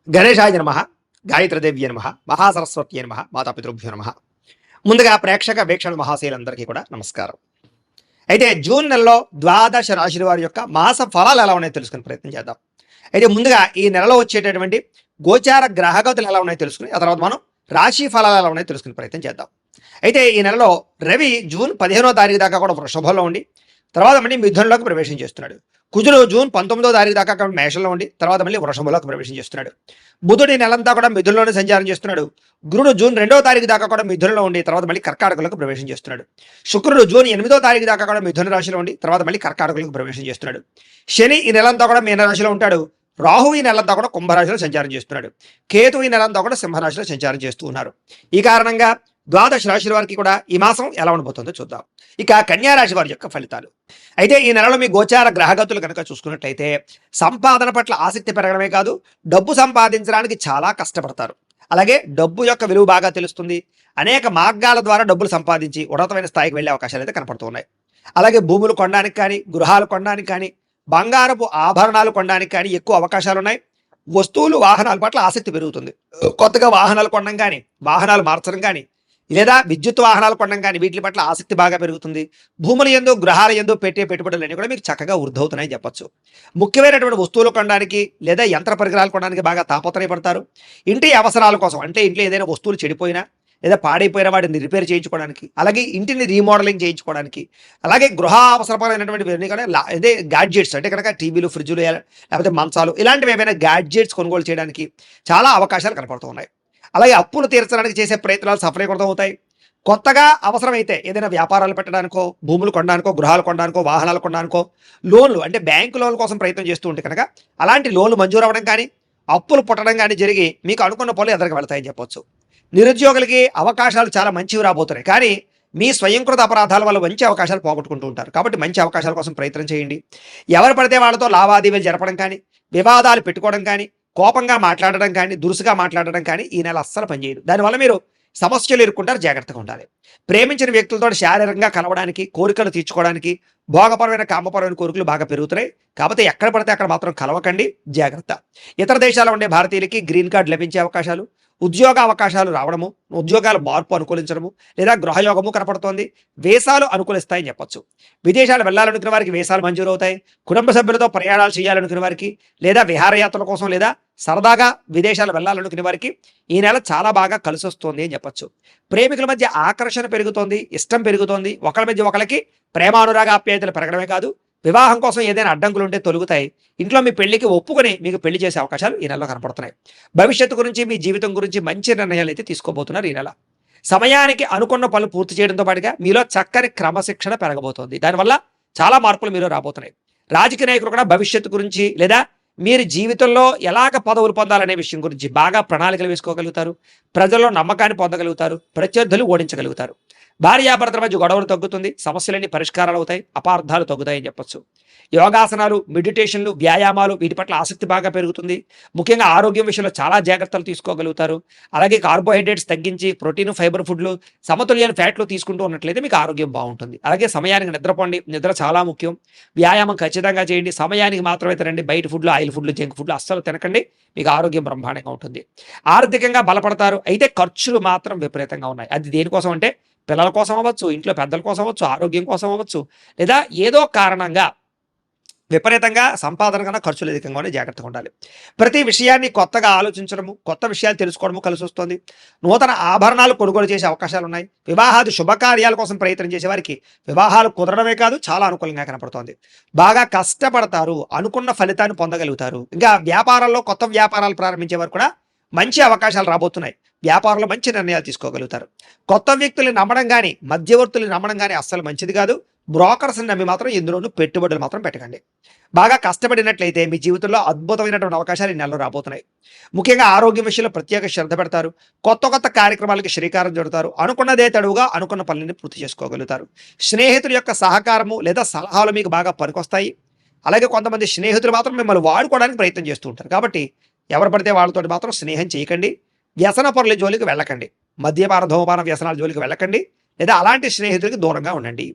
గణేశాయ నమః, గాయత్రీదేవ్యై నమః, మహాసరస్వత్యై నమః, మాతాపితృభ్యో నమః. ముందుగా ప్రేక్షక వీక్షణ మహాశయులందరికీ కూడా నమస్కారం. అయితే జూన్ నెలలో ద్వాదశ రాశుల వారి యొక్క మాస ఫలాలు ఎలా ఉన్నాయో తెలుసుకునే ప్రయత్నం చేద్దాం. అయితే ముందుగా ఈ నెలలో వచ్చేటటువంటి గోచార గ్రహగతులు ఎలా ఉన్నాయో తెలుసుకుని ఆ తర్వాత మనం రాశి ఫలాలు ఎలా ఉన్నాయో తెలుసుకునే ప్రయత్నం చేద్దాం. అయితే ఈ నెలలో రవి జూన్ 15వ తారీఖు దాకా కూడా వృషభంలో ఉండి తర్వాత మళ్ళీ మిథునంలోకి ప్రవేశం చేస్తున్నాడు. కుజుడు జూన్ 19వ తారీఖు దాకా మేషంలో ఉండి తర్వాత మళ్ళీ వృషభంలోకి ప్రవేశం చేస్తున్నాడు. బుధుడు ఈ నెలంతా కూడా మిథునంలోనే సంచారం చేస్తున్నాడు. గురుడు జూన్ 2వ తారీఖు దాకా కూడా మిథునంలో ఉండి తర్వాత మళ్ళీ కర్కాటకంలోకి ప్రవేశం చేస్తున్నాడు. శుక్రుడు జూన్ 8వ తారీఖు దాకా కూడా మిథున రాశిలో ఉండి తర్వాత మళ్ళీ కర్కాటకంలోకి ప్రవేశం చేస్తున్నాడు. శని ఈ నెలంతా కూడా మీన రాశిలో ఉంటాడు. రాహు ఈ నెలంతా కూడా కుంభరాశిలో సంచారం చేస్తున్నాడు. కేతు ఈ నెలంతా కూడా సింహరాశిలో సంచారం చేస్తూ ఉన్నారు. ఈ కారణంగా ద్వాదశ రాశుల వారికి కూడా ఈ మాసం ఎలా ఉండబోతుందో చూద్దాం. ఇక కన్యా రాశి వారి యొక్క ఫలితాలు. అయితే ఈ నెలలో మీ గోచార గ్రహగతులు కనుక చూసుకున్నట్లయితే సంపాదన పట్ల ఆసక్తి పెరగడమే కాదు, డబ్బు సంపాదించడానికి చాలా కష్టపడతారు. అలాగే డబ్బు యొక్క విలువ బాగా తెలుస్తుంది. అనేక మార్గాల ద్వారా డబ్బులు సంపాదించి ఉన్నతమైన స్థాయికి వెళ్ళే అవకాశాలు అయితే కనపడుతూ ఉన్నాయి. అలాగే భూములు కొనడానికి కానీ, గృహాలు కొనడానికి కానీ, బంగారపు ఆభరణాలు కొనడానికి కానీ ఎక్కువ అవకాశాలు ఉన్నాయి. వస్తువులు వాహనాల పట్ల ఆసక్తి పెరుగుతుంది. కొత్తగా వాహనాలు కొనడం కానీ, వాహనాలు మార్చడం కానీ, లేదా విద్యుత్ వాహనాలు కొనడం కానీ వీటి పట్ల ఆసక్తి బాగా పెరుగుతుంది. భూముల యందు, గృహాల యందు పెట్టే పెట్టుబడులన్నీ కూడా మీకు చక్కగా వృద్ధవుతున్నాయని చెప్పొచ్చు. ముఖ్యమైనటువంటి వస్తువులు కొనడానికి లేదా యంత్ర పరికరాలు కొనడానికి బాగా తాపత్రయపడతారు. ఇంటి అవసరాల కోసం, అంటే ఇంట్లో ఏదైనా వస్తువులు చెడిపోయినా లేదా పాడైపోయిన వాటిని రిపేర్ చేయించుకోవడానికి, అలాగే ఇంటిని రీమోడలింగ్ చేయించుకోవడానికి, అలాగే గృహ అవసరపరమైనటువంటి కూడా అదే గ్యాడ్జెట్స్ అంటే కనుక టీవీలు, ఫ్రిడ్జ్లు లేకపోతే మంచాలు ఇలాంటివి ఏమైనా గ్యాడ్జెట్స్ కొనుగోలు చేయడానికి చాలా అవకాశాలు కనపడుతూ ఉన్నాయి. అలాగే అప్పులు తీర్చడానికి చేసే ప్రయత్నాలు సఫలీకృతం అవుతాయి. కొత్తగా అవసరమైతే ఏదైనా వ్యాపారాలు పెట్టడానికో, భూములు కొనడానికో, గృహాలు కొనడానికో, వాహనాలు కొనడానికో, లోన్లు అంటే బ్యాంకు లోన్ల కోసం ప్రయత్నం చేస్తూ ఉంటే కనుక అలాంటి లోన్లు మంజూరు అవ్వడం కానీ, అప్పులు పుట్టడం కానీ జరిగి మీకు అనుకున్న పనులు ఎదురుకు వెళ్తాయని చెప్పొచ్చు. నిరుద్యోగులకి అవకాశాలు చాలా మంచివి రాబోతున్నాయి. కానీ మీ స్వయంకృత అపరాధాల వల్ల మంచి అవకాశాలు పోగొట్టుకుంటూ ఉంటారు. కాబట్టి మంచి అవకాశాల కోసం ప్రయత్నం చేయండి. ఎవరు పడితే వాళ్ళతో లావాదేవీలు జరపడం కానీ, వివాదాలు పెట్టుకోవడం కానీ, కోపంగా మాట్లాడడం కానీ, దురుసుగా మాట్లాడడం కానీ ఈ నెల అస్సలు పనిచేయదు. దానివల్ల మీరు సమస్యలు ఎదుర్కొంటారు. జాగ్రత్తగా ఉండాలి. ప్రేమించిన వ్యక్తులతో శారీరకంగా కలవడానికి, కోరికలు తీర్చుకోవడానికి, భోగపరమైన కామపరమైన కోరికలు బాగా పెరుగుతున్నాయి. కాకపోతే ఎక్కడ పడితే అక్కడ మాత్రం కలవకండి, జాగ్రత్త. ఇతర దేశాల్లో ఉండే భారతీయులకి గ్రీన్ కార్డు లభించే అవకాశాలు, ఉద్యోగ అవకాశాలు రావడము, ఉద్యోగాల మార్పు అనుకూలించడము, లేదా గృహయోగము కనపడుతోంది. వేసాలు అనుకూలిస్తాయని చెప్పొచ్చు. విదేశాలు వెళ్ళాలనుకున్న వారికి వేసాలు మంజూరు అవుతాయి. కుటుంబ సభ్యులతో ప్రయాణాలు చేయాలనుకునే వారికి, లేదా విహారయాత్రల కోసం, లేదా సరదాగా విదేశాలు వెళ్ళాలనుకునే వారికి ఈ నెల చాలా బాగా కలిసి వస్తుంది అని చెప్పొచ్చు. ప్రేమికుల మధ్య ఆకర్షణ పెరుగుతోంది, ఇష్టం పెరుగుతోంది. ఒకరి మధ్య ఒకరికి ప్రేమానురాగ ఆప్యాయతలు పెరగడమే కాదు, వివాహం కోసం ఏదైనా అడ్డంకులు ఉంటే తొలుగుతాయి. ఇంట్లో మీ పెళ్లికి ఒప్పుకొని మీకు పెళ్లి చేసే అవకాశాలు ఈ నెలలో కనపడుతున్నాయి. భవిష్యత్తు గురించి, మీ జీవితం గురించి మంచి నిర్ణయాలు అయితే తీసుకోబోతున్నారు ఈ నెల. సమయానికి అనుకున్న పనులు పూర్తి చేయడంతో పాటుగా మీలో చక్కని క్రమశిక్షణ పెరగబోతోంది. దానివల్ల చాలా మార్పులు మీరు రాబోతున్నాయి. రాజకీయ నాయకులు కూడా భవిష్యత్తు గురించి, లేదా మీరు జీవితంలో ఎలాగ పదవులు పొందాలనే విషయం గురించి బాగా ప్రణాళికలు వేసుకోగలుగుతారు. ప్రజల్లో నమ్మకాన్ని పొందగలుగుతారు. ప్రత్యర్థులు ఓడించగలుగుతారు. భార్యాభర్తల మధ్య గొడవలు తగ్గుతుంది. సమస్యలన్నీ పరిష్కారాలు అవుతాయి. అపార్థాలు తగ్గుతాయని చెప్పొచ్చు. యోగాసనాలు, మెడిటేషన్లు, వ్యాయామాలు వీటి పట్ల ఆసక్తి బాగా పెరుగుతుంది. ముఖ్యంగా ఆరోగ్యం విషయంలో చాలా జాగ్రత్తలు తీసుకోగలుగుతారు. అలాగే కార్బోహైడ్రేట్స్ తగ్గించి ప్రోటీన్, ఫైబర్ ఫుడ్లు, సమతుల్యమైన ఫ్యాట్లు తీసుకుంటూ ఉన్నట్లయితే మీకు ఆరోగ్యం బాగుంటుంది. అలాగే సమయానికి నిద్రపోండి. నిద్ర చాలా ముఖ్యం. వ్యాయామం ఖచ్చితంగా చేయండి. సమయానికి మాత్రమే తినండి. బయట ఫుడ్లు, ఆయిల్ ఫుడ్లు, జంక్ ఫుడ్లు అస్సలు తినకండి. మీకు ఆరోగ్యం బ్రహ్మాండంగా ఉంటుంది. ఆర్థికంగా బలపడతారు. అయితే ఖర్చులు మాత్రం విపరీతంగా ఉన్నాయి. అది దేనికోసం అంటే పిల్లల కోసం అవ్వచ్చు, ఇంట్లో పెద్దల కోసం అవ్వచ్చు, ఆరోగ్యం కోసం అవ్వచ్చు, లేదా ఏదో కారణంగా విపరీతంగా సంపాదన కన్నా ఖర్చులు అధికంగానే జాగ్రత్తగా ఉండాలి. ప్రతి విషయాన్ని కొత్తగా ఆలోచించడము, కొత్త విషయాలు తెలుసుకోవడము కలిసి వస్తుంది. నూతన ఆభరణాలు కొనుగోలు చేసే అవకాశాలు ఉన్నాయి. వివాహాది శుభకార్యాల కోసం ప్రయత్నం చేసే వారికి వివాహాలు కుదరడమే కాదు చాలా అనుకూలంగా కనపడుతోంది. బాగా కష్టపడతారు, అనుకున్న ఫలితాన్ని పొందగలుగుతారు. ఇంకా వ్యాపారాల్లో కొత్త వ్యాపారాలు ప్రారంభించే వారు కూడా మంచి అవకాశాలు రాబోతున్నాయి. వ్యాపారంలో మంచి నిర్ణయాలు తీసుకోగలుగుతారు. కొత్త వ్యక్తుల్ని నమ్మడం కానీ, మధ్యవర్తుల్ని నమ్మడం కానీ అస్సలు మంచిది కాదు. బ్రోకర్స్ని నమ్మి మాత్రం ఇందులోనూ పెట్టుబడులు మాత్రం పెట్టకండి. బాగా కష్టపడినట్లయితే మీ జీవితంలో అద్భుతమైనటువంటి అవకాశాలు ఈ నెలలో రాబోతున్నాయి. ముఖ్యంగా ఆరోగ్యం విషయంలో ప్రత్యేక శ్రద్ధ పెడతారు. కొత్త కొత్త కార్యక్రమాలకి శ్రీకారం చుడతారు. అనుకున్నదే తడువుగా అనుకున్న పనులని పూర్తి చేసుకోగలుగుతారు. స్నేహితుల యొక్క సహకారము లేదా సలహాలు మీకు బాగా పనికొస్తాయి. అలాగే కొంతమంది స్నేహితులు మాత్రం మిమ్మల్ని వాడుకోవడానికి ప్రయత్నం చేస్తూ ఉంటారు. కాబట్టి ఎవరు పడితే వాళ్ళతో మాత్రం స్నేహం చేయకండి. వ్యసన పరుల జోలికి వెళ్ళకండి. మద్యపాన, ధూమపాన వ్యసనాల జోలికి వెళ్ళకండి. లేదా అలాంటి స్నేహితులకి దూరంగా ఉండండి.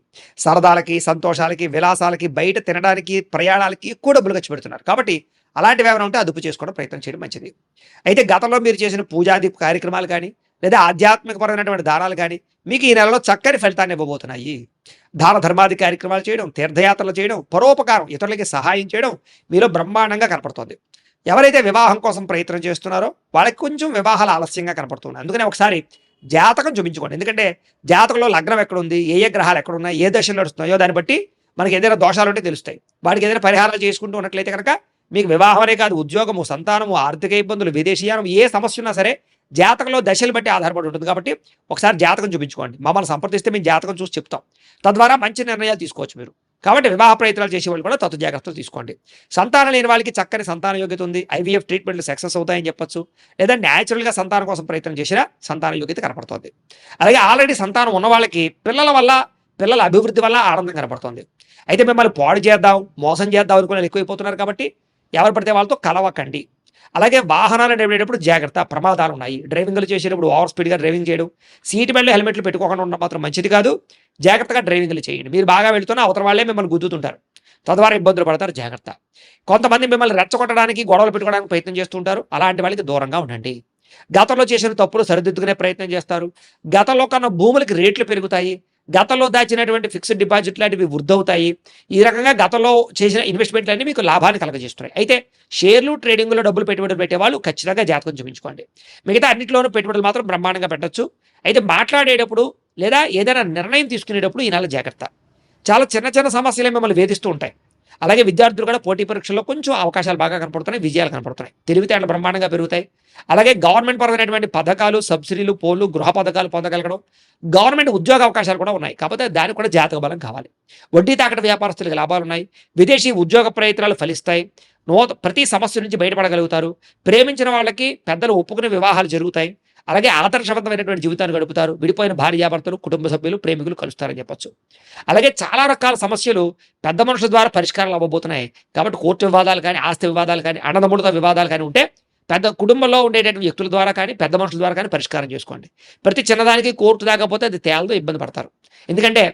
సరదాలకి, సంతోషాలకి, విలాసాలకి, బయట తినడానికి, ప్రయాణాలకి ఎక్కువ డబ్బులు ఖర్చు పెడుతున్నారు. కాబట్టి అలాంటివి ఏమైనా ఉంటే అదుపు చేసుకోవడం ప్రయత్నం చేయడం మంచిది. అయితే గతంలో మీరు చేసిన పూజాది కార్యక్రమాలు కానీ లేదా ఆధ్యాత్మికపరమైనటువంటి దానాలు కానీ మీకు ఈ నెలలో చక్కని ఫలితాన్ని ఇవ్వబోతున్నాయి. దాన ధర్మాది కార్యక్రమాలు చేయడం, తీర్థయాత్రలు చేయడం, పరోపకారం, ఇతరులకి సహాయం చేయడం మీలో బ్రహ్మాండంగా కనపడుతోంది. ఎవరైతే వివాహం కోసం ప్రయత్నం చేస్తున్నారో వాళ్ళకి కొంచెం వివాహాలు ఆలస్యంగా కనపడుతున్నాయి. అందుకనే ఒకసారి జాతకం చూపించుకోండి. ఎందుకంటే జాతకంలో లగ్నం ఎక్కడుంది, ఏ ఏ గ్రహాలు ఎక్కడున్నాయి, ఏ దశలు నడుస్తున్నాయో దాన్ని బట్టి మనకి ఏదైనా దోషాలు ఉంటే తెలుస్తాయి. వాటికి ఏదైనా పరిహారాలు చేసుకుంటూ ఉన్నట్లయితే కనుక మీకు వివాహమే కాదు, ఉద్యోగము, సంతానము, ఆర్థిక ఇబ్బందులు, విదేశీయానం, ఏ సమస్య ఉన్నా సరే జాతకంలో దశలు బట్టి ఆధారపడి ఉంటుంది. కాబట్టి ఒకసారి జాతకం చూపించుకోండి. మమ్మల్ని సంప్రదిస్తే మేము జాతకం చూసి చెప్తాం. తద్వారా మంచి నిర్ణయాలు తీసుకోవచ్చు మీరు. కాబట్టి వివాహ ప్రయత్నాలు చేసే వాళ్ళు కూడా తత్తు జాగ్రత్తలు తీసుకోండి. సంతానం లేని వాళ్ళకి చక్కని సంతాన యోగ్యత ఉంది. ఐవీఎఫ్ ట్రీట్మెంట్లు సక్సెస్ అవుతాయని చెప్పొచ్చు. లేదా న్యాచురల్గా సంతానం కోసం ప్రయత్నం చేసినా సంతాన యోగ్యత కనపడుతుంది. అలాగే ఆల్రెడీ సంతానం ఉన్న వాళ్ళకి పిల్లల వల్ల, పిల్లల అభివృద్ధి వల్ల ఆనందం కనపడుతుంది. అయితే మిమ్మల్ని పాడు చేద్దాం, మోసం చేద్దాం అనుకునే వాళ్ళు ఎక్కువైపోతున్నారు. కాబట్టి ఎవరు పడితే వాళ్ళతో కలవకండి. అలాగే వాహనాలు నడిపేటప్పుడు జాగ్రత్త, ప్రమాదాలు ఉన్నాయి. డ్రైవింగ్లు చేసేటప్పుడు ఓవర్ స్పీడ్గా డ్రైవింగ్ చేయడం, సీట్ బెల్ట్ హెల్మెట్లు పెట్టుకోకుండా ఉండడం మాత్రం మంచిది కాదు. జాగ్రత్తగా డ్రైవింగ్లు చేయండి. మీరు బాగా వెళుతున్నా అవతల వాళ్ళే మిమ్మల్ని గుద్దుతుంటారు. తద్వారా ఇబ్బందులు పడతారు. జాగ్రత్త. కొంతమంది మిమ్మల్ని రెచ్చగొట్టడానికి, గొడవలు పెట్టుకోవడానికి ప్రయత్నం చేస్తుంటారు. అలాంటి వాళ్ళకి దూరంగా ఉండండి. గతంలో చేసిన తప్పులు సరిదిద్దుకునే ప్రయత్నం చేస్తారు. గతంలో కన్నా భూములకి రేట్లు పెరుగుతాయి. గతంలో దాచినటువంటి ఫిక్స్డ్ డిపాజిట్ లాంటివి వృద్ధవుతాయి. ఈ రకంగా గతంలో చేసిన ఇన్వెస్ట్మెంట్లన్నీ మీకు లాభాన్ని కలగజేస్తున్నాయి. అయితే షేర్లు, ట్రేడింగ్లో డబ్బులు పెట్టుబడులు పెట్టేవాళ్ళు ఖచ్చితంగా జాతకం చూపించుకోండి. మిగతా అన్నింటిలోనూ పెట్టుబడులు మాత్రం బ్రహ్మాండంగా పెట్టొచ్చు. అయితే మాట్లాడేటప్పుడు లేదా ఏదైనా నిర్ణయం తీసుకునేటప్పుడు ఈ నెల జాగ్రత్త. చాలా చిన్న చిన్న సమస్యలే మిమ్మల్ని వేధిస్తూ ఉంటాయి. అలాగే విద్యార్థులు కూడా పోటీ పరీక్షల్లో కొంచెం అవకాశాలు బాగా కనపడుతున్నాయి, విజయాలు కనపడుతున్నాయి. తెలివితేటలు బ్రహ్మాండంగా పెరుగుతాయి. అలాగే గవర్నమెంట్ పరమైనటువంటి పథకాలు, సబ్సిడీలు, పోలు, గృహ పథకాలు పొందగలగడం, గవర్నమెంట్ ఉద్యోగ అవకాశాలు కూడా ఉన్నాయి. కాకపోతే దానికి కూడా జాతక బలం కావాలి. వడ్డీ తాకట వ్యాపారస్తులకు లాభాలు ఉన్నాయి. విదేశీ ఉద్యోగ ప్రయత్నాలు ఫలిస్తాయి. ప్రతి సమస్య నుంచి బయటపడగలుగుతారు. ప్రేమించిన వాళ్ళకి పెద్దలు ఒప్పుకునే వివాహాలు జరుగుతాయి. అలాగే ఆదర్శవంతమైనటువంటి జీవితాన్ని గడుపుతారు. విడిపోయిన భార్యాభర్తలు, కుటుంబ సభ్యులు, ప్రేమికులు కలుస్తారని చెప్పొచ్చు. అలాగే చాలా రకాల సమస్యలు పెద్ద మనుషుల ద్వారా పరిష్కారాలు అవ్వబోతున్నాయి. కాబట్టి కోర్టు వివాదాలు కానీ, ఆస్తి వివాదాలు కానీ, అన్నదమ్ములతో వివాదాలు కానీ ఉంటే పెద్ద కుటుంబంలో ఉండేటటువంటి వ్యక్తుల ద్వారా కానీ, పెద్ద మనుషుల ద్వారా కానీ పరిష్కారం చేసుకోండి. ప్రతి చిన్నదానికి కోర్టు దాకపోతే అది తేలతో ఇబ్బంది పడతారు. ఎందుకంటే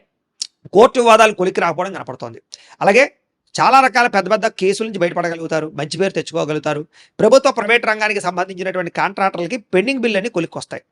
కోర్టు వివాదాలు కొలిక్కి రాకపోవడం కనపడుతోంది. అలాగే చాలా రకాల పెద్ద పెద్ద కేసుల నుంచి బయటపడగలుగుతారు. మంచి పేరు తెచ్చుకోగలుగుతారు. ప్రభుత్వ, ప్రైవేట్ రంగానికి సంబంధించినటువంటి కాంట్రాక్టర్లకి పెండింగ్ బిల్లు అన్ని కొలిక్కొస్తాయి.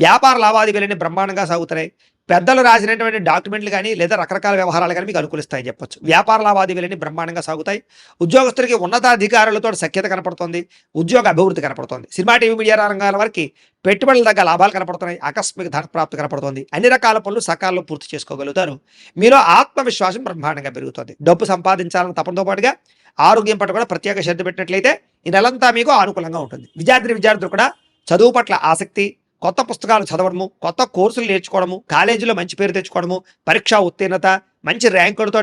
వ్యాపార లావాదేవీలన్నీ బ్రహ్మాండంగా సాగుతున్నాయి. పెద్దలు రాసినటువంటి డాక్యుమెంట్లు కానీ లేదా రకరకాల వ్యవహారాలు కానీ మీకు అనుకూలిస్తాయని చెప్పొచ్చు. వ్యాపార లావాదేవీలన్నీ బ్రహ్మాండంగా సాగుతాయి. ఉద్యోగస్తులకి ఉన్నతాధికారులతో సఖ్యత కనపడుతుంది. ఉద్యోగ అభివృద్ధి కనపడుతుంది. సినిమా, టీవీ, మీడియా రంగాల వరకు పెట్టుబడుల దగ్గర లాభాలు కనపడుతున్నాయి. ఆకస్మిక ధన ప్రాప్తి కనపడుతుంది. అన్ని రకాల పనులు సకాలంలో పూర్తి చేసుకోగలుగుతారు. మీలో ఆత్మవిశ్వాసం బ్రహ్మాండంగా పెరుగుతుంది. డబ్బు సంపాదించాలన్న తపనతో పాటుగా ఆరోగ్యం పట్ల కూడా ప్రత్యేక శ్రద్ధ పెట్టినట్లయితే ఈ నెలంతా మీకు అనుకూలంగా ఉంటుంది. విద్యార్థులు కూడా చదువు పట్ల ఆసక్తి, కొత్త పుస్తకాలు చదవడము, కొత్త కోర్సులు నేర్చుకోవడము, కాలేజీలో మంచి పేరు తెచ్చుకోవడము, పరీక్షా ఉత్తీర్ణత, మంచి ర్యాంకులతో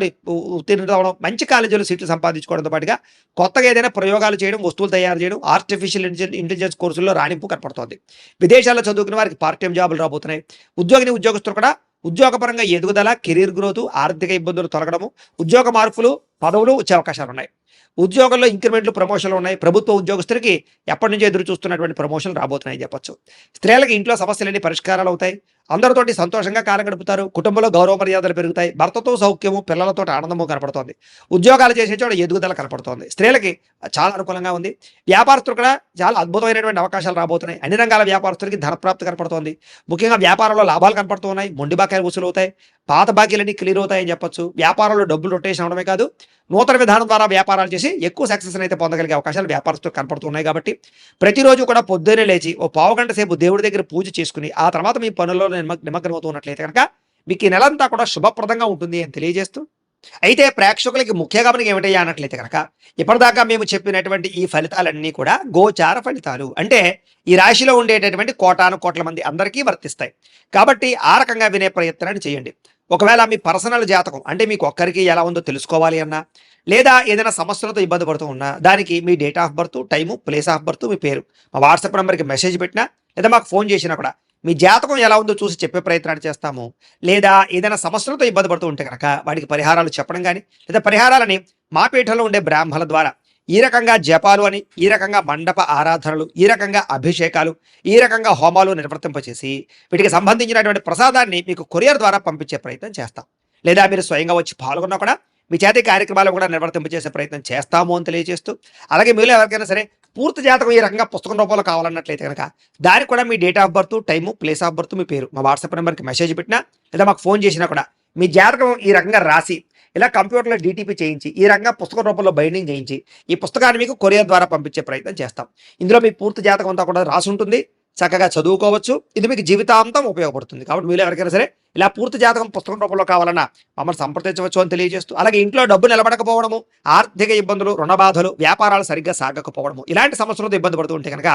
ఉత్తీర్ణత అవ్వడం, మంచి కాలేజీలో సీట్లు సంపాదించుకోవడంతో పాటుగా కొత్తగా ఏదైనా ప్రయోగాలు చేయడం, వస్తువులు తయారు చేయడం, ఆర్టిఫిషియల్ ఇంటెలిజెన్స్ కోర్సుల్లో రాణింపు కనపడుతోంది. విదేశాల్లో చదువుకునే వారికి పార్ట్ టైం జాబులు రాబోతున్నాయి. ఉద్యోగస్తులు కూడా ఉద్యోగపరంగా ఎదుగుదల, కెరీర్ గ్రోత్, ఆర్థిక ఇబ్బందులు తొలగడము, ఉద్యోగ మార్పులు, పదవులు వచ్చే అవకాశాలు ఉన్నాయి. ఉద్యోగంలో ఇంక్రిమెంట్లు, ప్రమోషన్లు ఉన్నాయి. ప్రభుత్వ ఉద్యోగస్తులకి ఎప్పటి నుంచో ఎదురు చూస్తున్నటువంటి ప్రమోషన్లు రాబోతున్నాయని చెప్పొచ్చు. స్త్రీలకి ఇంట్లో సమస్యలన్నీ పరిష్కారాలు అవుతాయి. అందరితోటి సంతోషంగా కాలం గడుపుతారు. కుటుంబంలో గౌరవ మర్యాదలు పెరుగుతాయి. భర్తతో సౌఖ్యము, పిల్లలతో ఆనందము కనపడుతోంది. ఉద్యోగాలు చేసే చోట ఎదుగుదల కనపడుతోంది. స్త్రీలకి చాలా అనుకూలంగా ఉంది. వ్యాపారస్తులు కూడా చాలా అద్భుతమైనటువంటి అవకాశాలు రాబోతున్నాయి. అన్ని రంగాల వ్యాపారస్తులకి ధనప్రాప్తి కనపడుతోంది. ముఖ్యంగా వ్యాపారంలో లాభాలు కనపడుతున్నాయి. మొండి బాకాయలు వసూలు అవుతాయి. పాత బాకీలన్నీ క్లియర్ అవుతాయని చెప్పొచ్చు. వ్యాపారంలో డబ్బులు రొటేషన్ అవడమే కాదు, నూతన విధానం ద్వారా వ్యాపారాలు చేసి ఎక్కువ సక్సెస్ అయితే పొందగలిగే అవకాశాలు వ్యాపారస్తులు కనపడుతున్నాయి. కాబట్టి ప్రతిరోజు కూడా పొద్దున్నే లేచి ఓ పావు గంట సేపు దేవుడి దగ్గర పూజ చేసుకుని ఆ తర్వాత మీ పనుల్లో నిమగ్నమవుతూ ఉన్నట్లయితే కనుక మీకు ఈ నెలంతా కూడా శుభప్రదంగా ఉంటుంది అని తెలియజేస్తూ, అయితే ప్రేక్షకులకి ముఖ్య గమనిక ఏమిటయ్యా అన్నట్లయితే కనుక ఇప్పటిదాకా మేము చెప్పినటువంటి ఈ ఫలితాలన్నీ కూడా గోచార ఫలితాలు. అంటే ఈ రాశిలో ఉండేటటువంటి కోటాను కోట్ల మంది అందరికీ వర్తిస్తాయి. కాబట్టి ఆ రకంగా వినే ప్రయత్నాన్ని చేయండి. ఒకవేళ మీ పర్సనల్ జాతకం అంటే మీకు ఒక్కరికి ఎలా ఉందో తెలుసుకోవాలి అన్నా, లేదా ఏదైనా సమస్యలతో ఇబ్బంది పడుతూ ఉన్నా, దానికి మీ date of birth, time, place of birth, మీ పేరు మా వాట్సాప్ నెంబర్కి మెసేజ్ పెట్టినా లేదా మాకు ఫోన్ చేసినా కూడా మీ జాతకం ఎలా ఉందో చూసి చెప్పే ప్రయత్నాన్ని చేస్తాము. లేదా ఏదైనా సమస్యలతో ఇబ్బంది పడుతూ ఉంటే కనుక వాటికి పరిహారాలు చెప్పడం కానీ లేదా పరిహారాలని మా పీఠంలో ఉండే బ్రాహ్మణుల ద్వారా ఈ రకంగా జపాలు అని, ఈ రకంగా మండప ఆరాధనలు, ఈ రకంగా అభిషేకాలు, ఈ రకంగా హోమాలు నిర్వర్తింపచేసి వీటికి సంబంధించినటువంటి ప్రసాదాన్ని మీకు కొరియర్ ద్వారా పంపించే ప్రయత్నం చేస్తాం. లేదా మీరు స్వయంగా వచ్చి పాల్గొన్నా కూడా మీ చేతి కార్యక్రమాలు కూడా నిర్వర్తింపజేసే ప్రయత్నం చేస్తాము అని తెలియజేస్తూ, అలాగే మీలో ఎవరికైనా సరే పూర్తి జాతకం ఈ రకంగా పుస్తకం రూపంలో కావాలన్నట్లయితే కనుక దానికి కూడా మీ date of birth, time, place of birth, మీ పేరు మా వాట్సాప్ నెంబర్కి మెసేజ్ పెట్టినా లేదా మాకు ఫోన్ చేసినా కూడా మీ జాతకం ఈ రకంగా రాసి ఇలా కంప్యూటర్లో డీటీపీ చేయించి ఈ రకంగా పుస్తక రూపంలో బైండింగ్ చేయించి ఈ పుస్తకాన్ని మీకు కొరియర్ ద్వారా పంపించే ప్రయత్నం చేస్తాం. ఇందులో మీ పూర్తి జాతకం అంతా కూడా రాసి ఉంటుంది, చక్కగా చదువుకోవచ్చు. ఇది మీకు జీవితాంతం ఉపయోగపడుతుంది. కాబట్టి మీరు ఎవరికైనా సరే ఇలా పూర్తి జాతకం పుస్తకం రూపంలో కావాలన్నా మమ్మల్ని సంప్రదించవచ్చు అని తెలియజేస్తూ, అలాగే ఇంట్లో డబ్బు నిలబడకపోవడము, ఆర్థిక ఇబ్బందులు, రుణ బాధలు, వ్యాపారాలు సరిగ్గా సాగకపోవడము, ఇలాంటి సమస్యలతో ఇబ్బంది పడుతూ ఉంటే కనుక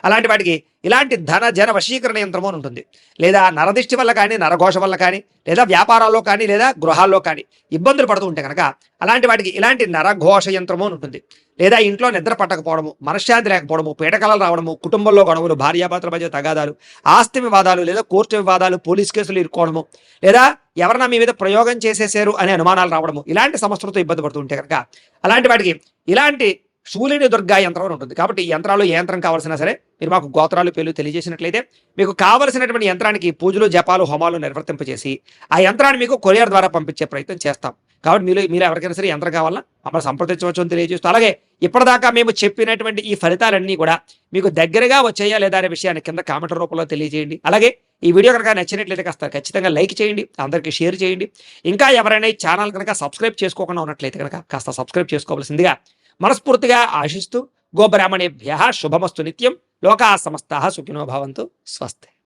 అలాంటి వాటికి ఇలాంటి ధన జన వశీకరణ యంత్రము అని ఉంటుంది. లేదా నరదిష్టి వల్ల కానీ, నరఘోష వల్ల కానీ, లేదా వ్యాపారాల్లో కానీ, లేదా గృహాల్లో కానీ ఇబ్బందులు పడుతూ ఉంటే కనుక అలాంటి వాటికి ఇలాంటి నరఘోష యంత్రము అని ఉంటుంది. లేదా ఇంట్లో నిద్ర పట్టకపోవడము, మనశ్శాంతి లేకపోవడము, పీడకలలు రావడము, కుటుంబంలో గొడవలు, భార్యాభర్తల మధ్య తగాదాలు, ఆస్తి వివాదాలు, లేదా కోర్టు వివాదాలు, పోలీస్ కేసులు ఇరుక్కోవడము, లేదా ఎవరన్నా మీ మీద ప్రయోగం చేసేసారు అనే అనుమానాలు రావడము, ఇలాంటి సమస్యలతో ఇబ్బంది పడుతూ ఉంటే కనుక అలాంటి వాటికి ఇలాంటి శూలిని దుర్గా యంత్రం అని ఉంటుంది. కాబట్టి ఈ యంత్రాలు ఏ యంత్రం కావాల్సినా సరే మీరు మాకు గోత్రాలు పేర్లు తెలియజేసినట్లయితే మీకు కావలసినటువంటి యంత్రానికి పూజలు, జపాలు, హోమాలు నిర్వర్తింపజేసి ఆ యంత్రాన్ని మీకు కొరియర్ ద్వారా పంపించే ప్రయత్నం చేస్తాం. కాబట్టి మీరు ఎవరికైనా సరే యంత్రం కావాలన్నా మమ్మల్ని సంప్రదించవచ్చు అని తెలియజేస్తూ, అలాగే ఇప్పటిదాకా మేము చెప్పినటువంటి ఈ ఫలితాలన్నీ కూడా మీకు దగ్గరగా వచ్చాయా లేదా అనే విషయాన్ని కింద కామెంట్ రూపంలో తెలియజేయండి. అలాగే ఈ వీడియో కనుక నచ్చినట్లయితే కాస్త ఖచ్చితంగా లైక్ చేయండి, అందరికీ షేర్ చేయండి. ఇంకా ఎవరైనా ఈ ఛానల్ కనుక సబ్స్క్రైబ్ చేసుకోకుండా ఉన్నట్లయితే కనుక కాస్త సబ్స్క్రైబ్ చేసుకోవాల్సిందిగా మనస్ఫూర్తిగా ఆశిస్తూ, గోబ్రాహ్మణేభ్యః శుభమస్తు నిత్యం, లోకా సమస్తాః సుఖినో భవంతు, స్వస్తి.